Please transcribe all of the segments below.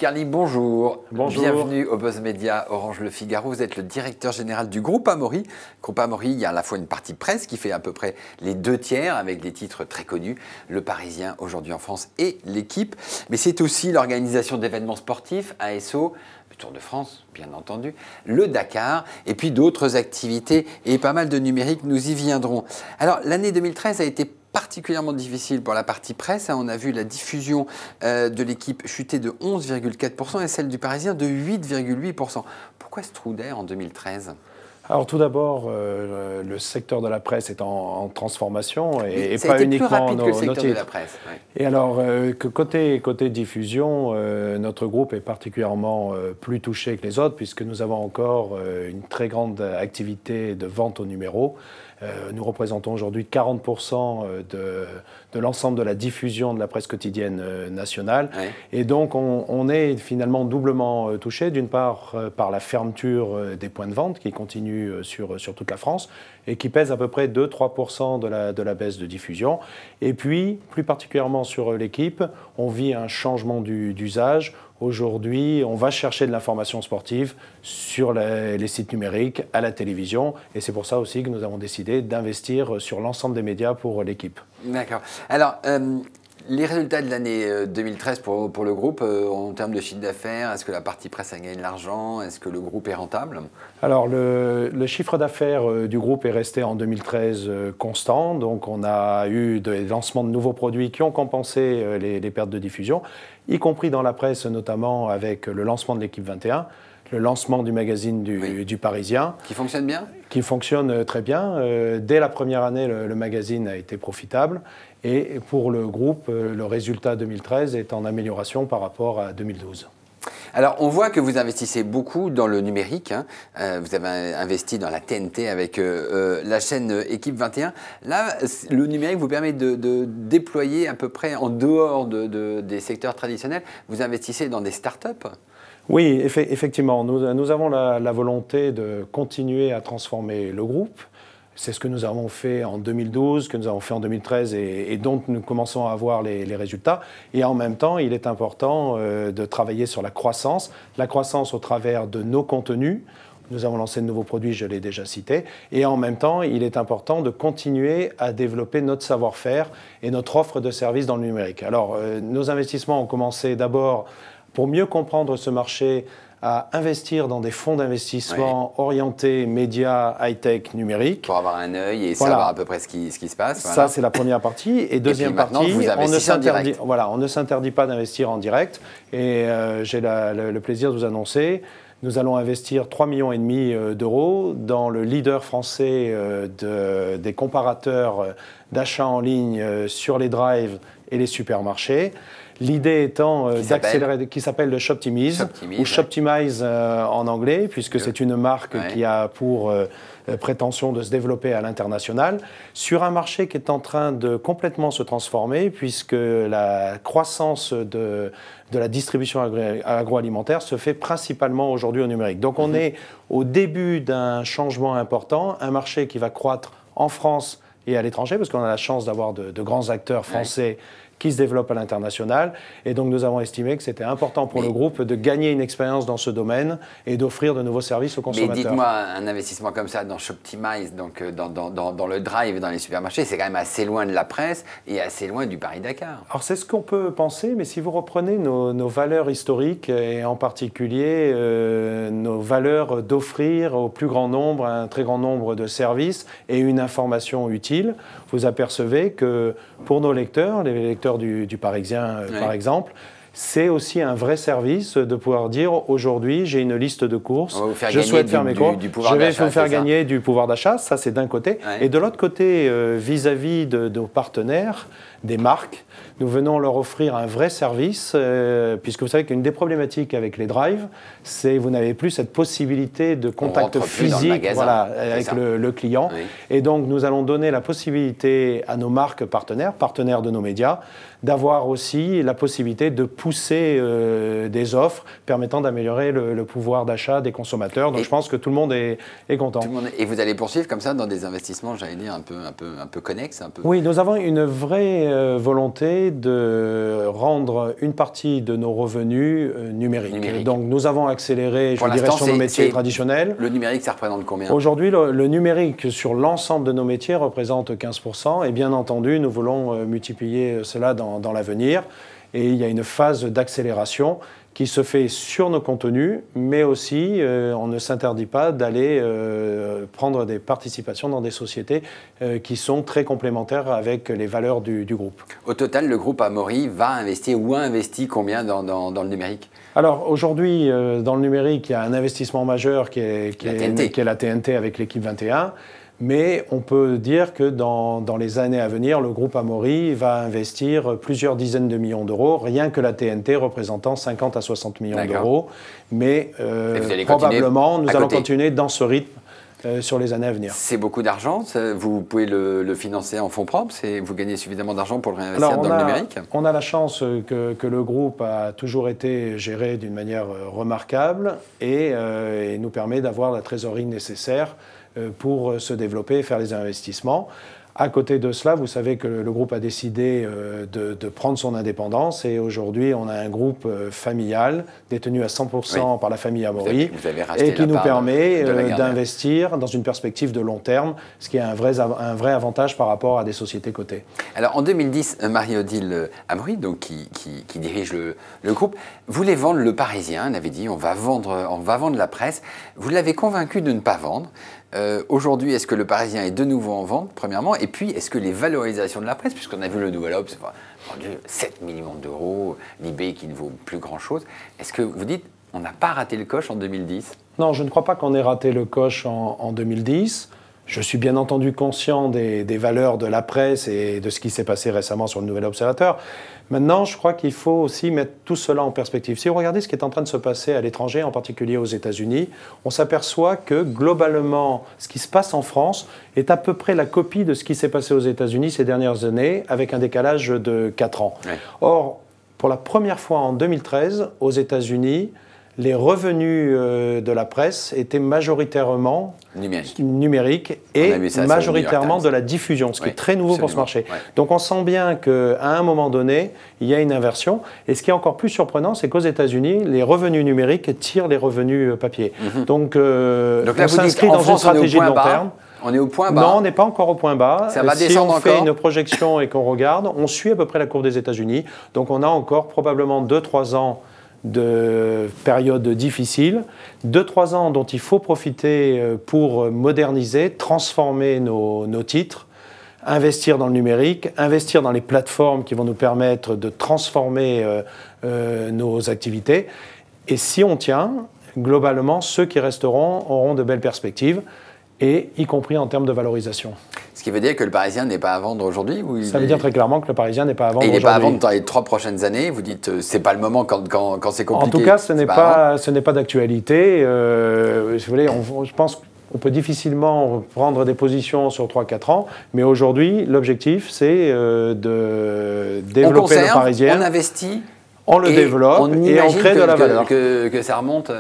Carly, bonjour. Bonjour. Bienvenue au Buzz Média Orange Le Figaro. Vous êtes le directeur général du groupe Amaury. Groupe Amaury, il y a à la fois une partie presse qui fait à peu près les 2/3 avec des titres très connus, Le Parisien, Aujourd'hui en France et L'Équipe. Mais c'est aussi l'organisation d'événements sportifs, ASO, le Tour de France, bien entendu, le Dakar, et puis d'autres activités et pas mal de numérique, nous y viendrons. Alors, l'année 2013 a été particulièrement difficile pour la partie presse. On a vu la diffusion de L'Équipe chuter de 11,4% et celle du Parisien de 8,8%. Pourquoi ce trou d'air en 2013 ? Alors tout d'abord, le secteur de la presse est en transformation et ça pas a été uniquement plus rapide que le nos secteur de titres. la presse. Ouais. Et alors que côté diffusion, notre groupe est particulièrement plus touché que les autres puisque nous avons encore une très grande activité de vente au numéro. Nous représentons aujourd'hui 40% de l'ensemble de la diffusion de la presse quotidienne nationale. Ouais. Et donc, on est finalement doublement touché, d'une part par la fermeture des points de vente qui continue sur toute la France et qui pèse à peu près 2-3% de la baisse de diffusion. Et puis, plus particulièrement sur L'Équipe, on vit un changement d'usage. Aujourd'hui, on va chercher de l'information sportive sur les sites numériques, à la télévision. Et c'est pour ça aussi que nous avons décidé d'investir sur l'ensemble des médias pour L'Équipe. D'accord. Alors, les résultats de l'année 2013 pour le groupe, en termes de chiffre d'affaires, est-ce que la partie presse a gagné de l'argent? Est-ce que le groupe est rentable? Alors, le chiffre d'affaires du groupe est resté en 2013 constant. Donc, on a eu des lancements de nouveaux produits qui ont compensé les pertes de diffusion, y compris dans la presse, notamment avec le lancement de l'Équipe 21, le lancement du magazine du Parisien. Qui fonctionne bien? Qui fonctionne très bien. Dès la première année, le magazine a été profitable. Et pour le groupe, le résultat 2013 est en amélioration par rapport à 2012. Alors, on voit que vous investissez beaucoup dans le numérique. Vous avez investi dans la TNT avec la chaîne Équipe 21. Là, le numérique vous permet de déployer à peu près en dehors des secteurs traditionnels. Vous investissez dans des startups? Oui, effectivement. Nous avons la volonté de continuer à transformer le groupe. C'est ce que nous avons fait en 2012, que nous avons fait en 2013 et dont nous commençons à voir les résultats. Et en même temps, il est important de travailler sur la croissance au travers de nos contenus. Nous avons lancé de nouveaux produits, je l'ai déjà cité. Et en même temps, il est important de continuer à développer notre savoir-faire et notre offre de services dans le numérique. Alors, nos investissements ont commencé d'abord pour mieux comprendre ce marché, à investir dans des fonds d'investissement orientés médias, high-tech, numérique. Pour avoir un œil et savoir à peu près ce qui se passe. Voilà. Ça, c'est la première partie. Et deuxième partie, on ne s'interdit pas d'investir en direct. Et j'ai le plaisir de vous annoncer, nous allons investir 3,5 millions d'euros dans le leader français des comparateurs d'achat en ligne sur les drives et les supermarchés. L'idée étant d'accélérer, qui s'appelle le Shoptimize, ou Shoptimize en anglais, puisque c'est une marque qui a pour prétention de se développer à l'international, sur un marché qui est en train de complètement se transformer, puisque la croissance de la distribution agroalimentaire se fait principalement aujourd'hui au numérique. Donc on est au début d'un changement important, un marché qui va croître en France et à l'étranger, parce qu'on a la chance d'avoir de grands acteurs français qui se développent à l'international. Et donc, nous avons estimé que c'était important pour le groupe de gagner une expérience dans ce domaine et d'offrir de nouveaux services aux consommateurs. Mais dites-moi, un investissement comme ça dans Shoptimize, donc dans le drive et dans les supermarchés, c'est quand même assez loin de la presse et assez loin du Paris-Dakar. Alors, c'est ce qu'on peut penser, mais si vous reprenez nos valeurs historiques, et en particulier nos valeurs d'offrir au plus grand nombre, un très grand nombre de services et une information utile, vous apercevez que pour nos lecteurs, les lecteurs du Parisien par exemple, c'est aussi un vrai service de pouvoir dire aujourd'hui j'ai une liste de courses, je souhaite faire mes courses, je vais vous faire gagner du pouvoir d'achat, ça c'est d'un côté. Et de l'autre côté, vis-à-vis de nos partenaires, des marques, nous venons leur offrir un vrai service, puisque vous savez qu'une des problématiques avec les drives, c'est que vous n'avez plus cette possibilité de contact physique avec le client. Et donc nous allons donner la possibilité à nos marques partenaires de nos médias, d'avoir aussi la possibilité de pousser des offres permettant d'améliorer le pouvoir d'achat des consommateurs. Donc je pense que tout le monde est content. Et vous allez poursuivre comme ça dans des investissements, j'allais dire, un peu connexes Oui, nous avons une vraie volonté de rendre une partie de nos revenus numériques. Donc nous avons accéléré, je dirais, sur nos métiers traditionnels. Le numérique, ça représente combien? Aujourd'hui, le numérique sur l'ensemble de nos métiers représente 15%. Et bien entendu, nous voulons multiplier cela dans l'avenir. Et il y a une phase d'accélération qui se fait sur nos contenus, mais aussi on ne s'interdit pas d'aller prendre des participations dans des sociétés qui sont très complémentaires avec les valeurs du groupe. Au total, le groupe Amaury va investir ou a investi combien dans le numérique? Alors aujourd'hui, dans le numérique, il y a un investissement majeur qui est la TNT avec l'équipe 21. Mais on peut dire que dans les années à venir, le groupe Amaury va investir plusieurs dizaines de millions d'euros, rien que la TNT représentant 50 à 60 millions d'euros. Mais probablement, nous allons continuer dans ce rythme sur les années à venir. C'est beaucoup d'argent, vous pouvez le financer en fonds propres, vous gagnez suffisamment d'argent pour le réinvestir dans le numérique? On a la chance que le groupe a toujours été géré d'une manière remarquable et nous permet d'avoir la trésorerie nécessaire pour se développer et faire les investissements. À côté de cela, vous savez que le groupe a décidé de prendre son indépendance et aujourd'hui, on a un groupe familial détenu à 100% par la famille Amaury et qui nous permet d'investir dans une perspective de long terme, ce qui est un vrai avantage par rapport à des sociétés cotées. Alors en 2010, Marie-Odile Amaury, donc, qui dirige le groupe, voulait vendre Le Parisien. Elle avait dit on va vendre la presse. Vous l'avez convaincu de ne pas vendre. Aujourd'hui, est-ce que Le Parisien est de nouveau en vente, premièrement? Et puis, est-ce que les valorisations de la presse, puisqu'on a vu le Nouvel Obs, vendu 7 millions d'euros, l'IB qui ne vaut plus grand-chose, est-ce que vous dites, on n'a pas raté le coche en 2010? Non, je ne crois pas qu'on ait raté le coche en 2010. Je suis bien entendu conscient des valeurs de la presse et de ce qui s'est passé récemment sur le Nouvel Observateur. Maintenant, je crois qu'il faut aussi mettre tout cela en perspective. Si vous regardez ce qui est en train de se passer à l'étranger, en particulier aux États-Unis, on s'aperçoit que globalement, ce qui se passe en France est à peu près la copie de ce qui s'est passé aux États-Unis ces dernières années, avec un décalage de 4 ans. Ouais. Or, pour la première fois en 2013, aux États-Unis, les revenus de la presse étaient majoritairement numériques et majoritairement de la diffusion, ce qui est très nouveau pour ce marché. Ouais. Donc on sent bien qu'à un moment donné, il y a une inversion. Et ce qui est encore plus surprenant, c'est qu'aux États-Unis, les revenus numériques tirent les revenus papier. Donc là, on s'inscrit dans une stratégie de long terme. On est au point bas? Non, on n'est pas encore au point bas. Ça va descendre encore? Si on fait une projection et qu'on regarde, on suit à peu près la courbe des États-Unis. Donc on a encore probablement 2-3 ans de périodes difficiles, 2-3 ans dont il faut profiter pour moderniser, transformer nos titres, investir dans le numérique, investir dans les plateformes qui vont nous permettre de transformer nos activités. Et si on tient, globalement, ceux qui resteront auront de belles perspectives, et y compris en termes de valorisation. Ce qui veut dire que Le Parisien n'est pas à vendre aujourd'hui? Ça veut dire très clairement que Le Parisien n'est pas à vendre aujourd'hui. Il n'est pas à vendre dans les 3 prochaines années? Vous dites c'est pas le moment quand c'est compliqué? En tout cas, ce n'est pas d'actualité. Si vous voulez, je pense qu'on peut difficilement prendre des positions sur 3-4 ans, mais aujourd'hui, l'objectif, c'est de développer Le Parisien. On investit, on le développe et on crée de la valeur. Que ça remonte.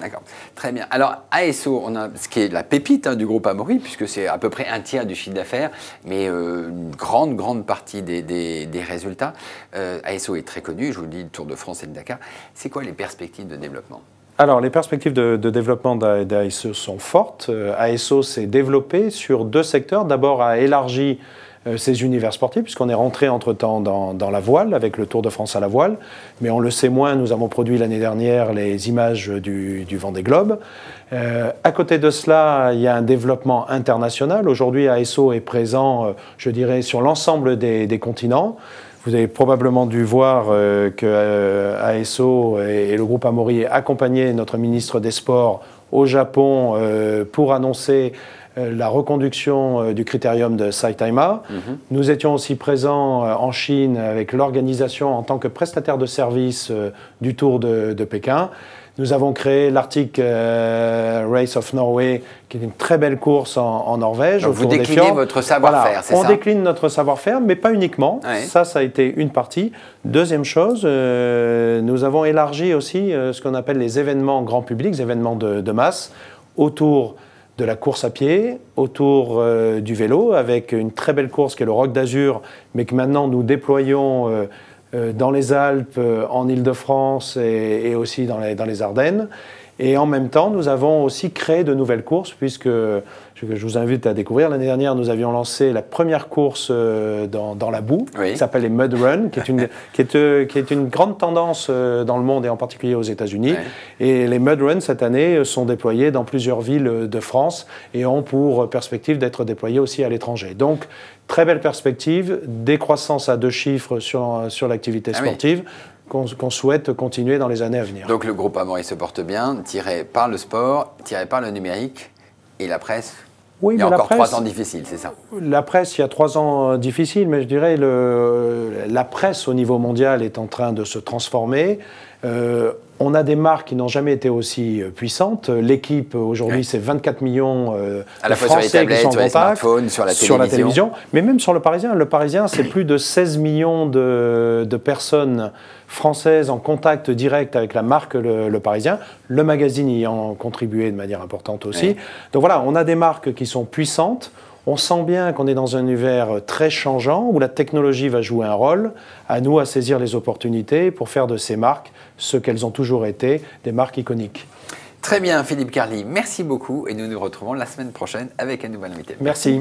D'accord, très bien. Alors, ASO, on a ce qui est la pépite du groupe Amaury, puisque c'est à peu près un tiers du chiffre d'affaires, mais une grande partie des résultats. ASO est très connu, je vous le dis, le Tour de France et le Dakar. C'est quoi les perspectives de développement? Alors, les perspectives de développement d'ASO sont fortes. ASO s'est développé sur 2 secteurs. D'abord, a élargi ces univers sportifs, puisqu'on est rentré entre-temps dans la voile, avec le Tour de France à la voile. Mais on le sait moins, nous avons produit l'année dernière les images du Vendée Globe. À côté de cela, il y a un développement international. Aujourd'hui, ASO est présent, je dirais, sur l'ensemble des continents. Vous avez probablement dû voir que ASO et le groupe Amaury ont accompagné notre ministre des Sports au Japon pour annoncer la reconduction du critérium de Saitama. Nous étions aussi présents en Chine avec l'organisation en tant que prestataire de service du Tour de Pékin. Nous avons créé l'Arctic Race of Norway, qui est une très belle course en Norvège. Donc vous déclinez votre savoir-faire, c'est ça? On décline notre savoir-faire, mais pas uniquement. Ouais. Ça a été une partie. Deuxième chose, nous avons élargi aussi ce qu'on appelle les événements grand public, les événements de masse, autour de la course à pied, autour du vélo, avec une très belle course qui est le Roc d'Azur, mais que maintenant nous déployons dans les Alpes, en Île-de-France et aussi dans les Ardennes. Et en même temps, nous avons aussi créé de nouvelles courses, puisque je vous invite à découvrir. L'année dernière, nous avions lancé la première course dans la boue, qui s'appelle les Mud Run, qui est une grande tendance dans le monde et en particulier aux États-Unis. Ouais. Et les Mud Run, cette année, sont déployés dans plusieurs villes de France et ont pour perspective d'être déployés aussi à l'étranger. Donc, très belle perspective, décroissance à 2 chiffres sur l'activité sportive. Oui. Qu'on souhaite continuer dans les années à venir. Donc le groupe Amaury se porte bien, tiré par le sport, tiré par le numérique et la presse. Oui, il y a encore 3 ans difficiles, c'est ça? La presse, il y a 3 ans difficiles, mais je dirais la presse au niveau mondial est en train de se transformer. On a des marques qui n'ont jamais été aussi puissantes. L'équipe, aujourd'hui, c'est 24 millions à la fois sur les tablettes, sur les smartphones, sur la télévision. Mais même sur le Parisien. Le Parisien, c'est plus de 16 millions de personnes françaises en contact direct avec la marque Le Parisien. Le magazine y a contribué de manière importante aussi. Oui. Donc voilà, on a des marques qui sont puissantes. On sent bien qu'on est dans un univers très changeant où la technologie va jouer un rôle. À nous à saisir les opportunités pour faire de ces marques ce qu'elles ont toujours été, des marques iconiques. Très bien, Philippe Carli, merci beaucoup et nous nous retrouvons la semaine prochaine avec un nouvel invité. Merci.